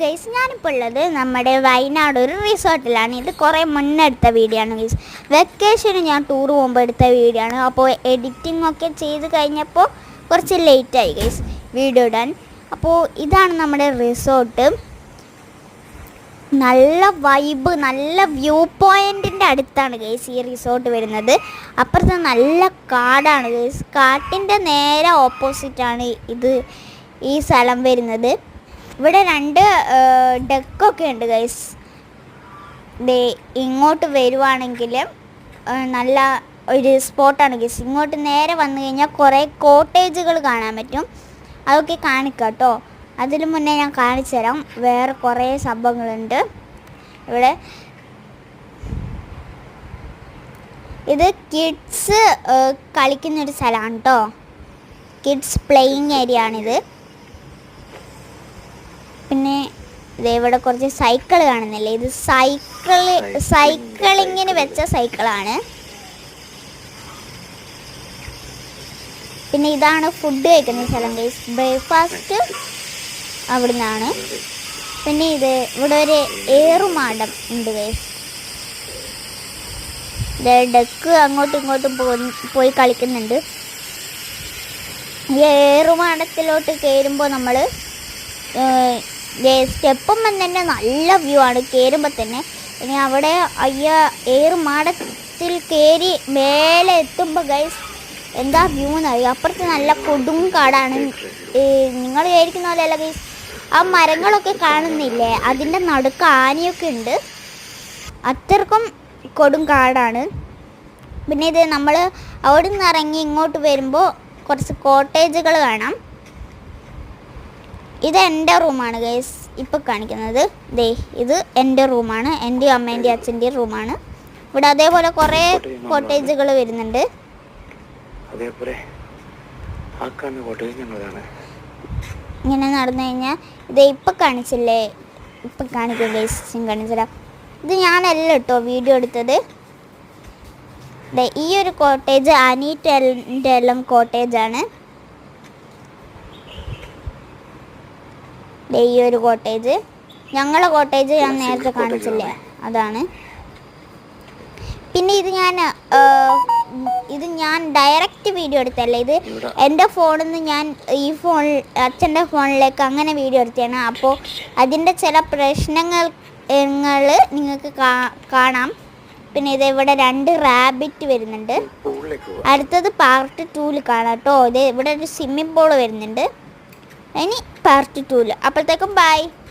Guys, ഞാനിപ്പോൾ ഉള്ളത് നമ്മുടെ വയനാട് ഒരു റിസോർട്ടിലാണ്. ഇത് കുറേ മുന്നേ എടുത്ത വീഡിയോ ആണ് ഗൈസ്. വെക്കേഷന് ഞാൻ ടൂർ പോകുമ്പോൾ എടുത്ത വീഡിയോ ആണ്. അപ്പോൾ എഡിറ്റിംഗ് ഒക്കെ ചെയ്ത് കഴിഞ്ഞപ്പോൾ കുറച്ച് ലേറ്റായി ഗൈസ് വീഡിയോ ഇടാൻ. അപ്പോൾ ഇതാണ് നമ്മുടെ റിസോർട്ട്. നല്ല വൈബ്, നല്ല വ്യൂ പോയിൻറ്റിൻ്റെ അടുത്താണ് ഗൈസ് ഈ റിസോർട്ട് വരുന്നത്. അപ്പുറത്ത് നല്ല കാടാണ് ഗൈസ്. കാട്ടിൻ്റെ നേരെ ഓപ്പോസിറ്റാണ് ഈ സ്ഥലം വരുന്നത്. ഇവിടെ 2 ഡെക്കൊക്കെ ഉണ്ട് ഗൈസ്. ഇങ്ങോട്ട് വരുവാണെങ്കിൽ നല്ല ഒരു സ്പോട്ടാണ് ഗൈസ്. ഇങ്ങോട്ട് നേരെ വന്നു കഴിഞ്ഞാൽ കുറേ കോട്ടേജുകൾ കാണാൻ പറ്റും. അതൊക്കെ കാണിക്കാം കേട്ടോ. അതിന് മുന്നേ ഞാൻ കാണിച്ചു തരാം. വേറെ കുറേ സംഭവങ്ങളുണ്ട് ഇവിടെ. ഇത് കിഡ്സ് കളിക്കുന്നൊരു സ്ഥലമാണ് കേട്ടോ. കിഡ്സ് പ്ലേയിങ് ഏരിയ ആണിത്. പിന്നെ ഇവിടെ കുറച്ച് സൈക്കിൾ കാണുന്നില്ലേ, ഇത് സൈക്ലിങ്ങിന് വെച്ച സൈക്കിളാണ്. പിന്നെ ഇതാണ് ഫുഡ് കഴിക്കുന്ന സ്ഥലം ഗൈസ്. ബ്രേക്ക്ഫാസ്റ്റ് അവിടെ നിന്നാണ്. പിന്നെ ഇവിടെ ഒരു ഏറുമാടം ഉണ്ട് ഗൈസ്. ഡെക്ക് അങ്ങോട്ടും ഇങ്ങോട്ടും പോയി കളിക്കുന്നുണ്ട്. ഈ ഏറുമാടത്തിലോട്ട് കയറുമ്പോൾ നമ്മൾ സ്റ്റെപ്പും തന്നെ നല്ല വ്യൂ ആണ് കയറുമ്പോൾ തന്നെ. ഇനി അവിടെ ഏറുമാടത്തിൽ കയറി മേലെ എത്തുമ്പോൾ ഗൈസ് എന്താ വ്യൂ എന്നറിയാം. അപ്പുറത്ത് നല്ല കൊടും കാടാണ്. നിങ്ങൾ വിചാരിക്കുന്ന പോലെയല്ല ഗൈസ്. ആ മരങ്ങളൊക്കെ കാണുന്നില്ലേ, അതിൻ്റെ നടുക്ക് ആനയൊക്കെ ഉണ്ട്. അത്രക്കും കൊടും കാടാണ്. പിന്നെ നമ്മൾ അവിടെ നിന്ന് ഇറങ്ങി ഇങ്ങോട്ട് വരുമ്പോൾ കുറച്ച് കോട്ടേജുകൾ കാണാം. ഇത് എൻ്റെ റൂമാണ് ഗൈസ് ഇപ്പോൾ കാണിക്കുന്നത്. ഇത് എൻ്റെ റൂമാണ്. എൻ്റെയും അമ്മേൻ്റെയും അച്ഛൻ്റെയും റൂമാണ്. ഇവിടെ അതേപോലെ കുറേ കോട്ടേജുകൾ വരുന്നുണ്ട്. ഇങ്ങനെ നടന്നു കഴിഞ്ഞാൽ ഇപ്പം കാണിച്ചില്ലേ, ഇപ്പം കാണിക്കും ഗൈസ്. കാണിച്ചില്ല. ഇത് ഞാനല്ല കേട്ടോ വീഡിയോ എടുത്തത്. ഈ ഒരു കോട്ടേജ് അനീറ്റൻ്റെ എല്ലാം കോട്ടേജാണ്. ഈ ഒരു കോട്ടേജ് ഞങ്ങളെ കോട്ടേജ് ഞാൻ നേരത്തെ കാണിച്ചില്ലേ, അതാണ്. പിന്നെ ഇത് ഞാൻ ഡയറക്റ്റ് വീഡിയോ എടുത്തല്ലേ. ഇത് എൻ്റെ ഫോണിൽ നിന്ന് ഞാൻ അച്ഛൻ്റെ ഫോണിലേക്ക് അങ്ങനെ വീഡിയോ എടുത്തതാണ്. അപ്പോൾ അതിൻ്റെ ചില പ്രശ്നങ്ങൾ നിങ്ങൾക്ക് കാണാം. പിന്നെ ഇവിടെ 2 റാബിറ്റ് വരുന്നുണ്ട്. അടുത്തത് പാർട്ട് 2 കാണാം കേട്ടോ. ഇവിടെ ഒരു സ്വിമ്മിംഗ് പൂൾ വരുന്നുണ്ട്. ഇനി പാർട്ട് 2. അപ്പോഴത്തേക്കും ബൈ.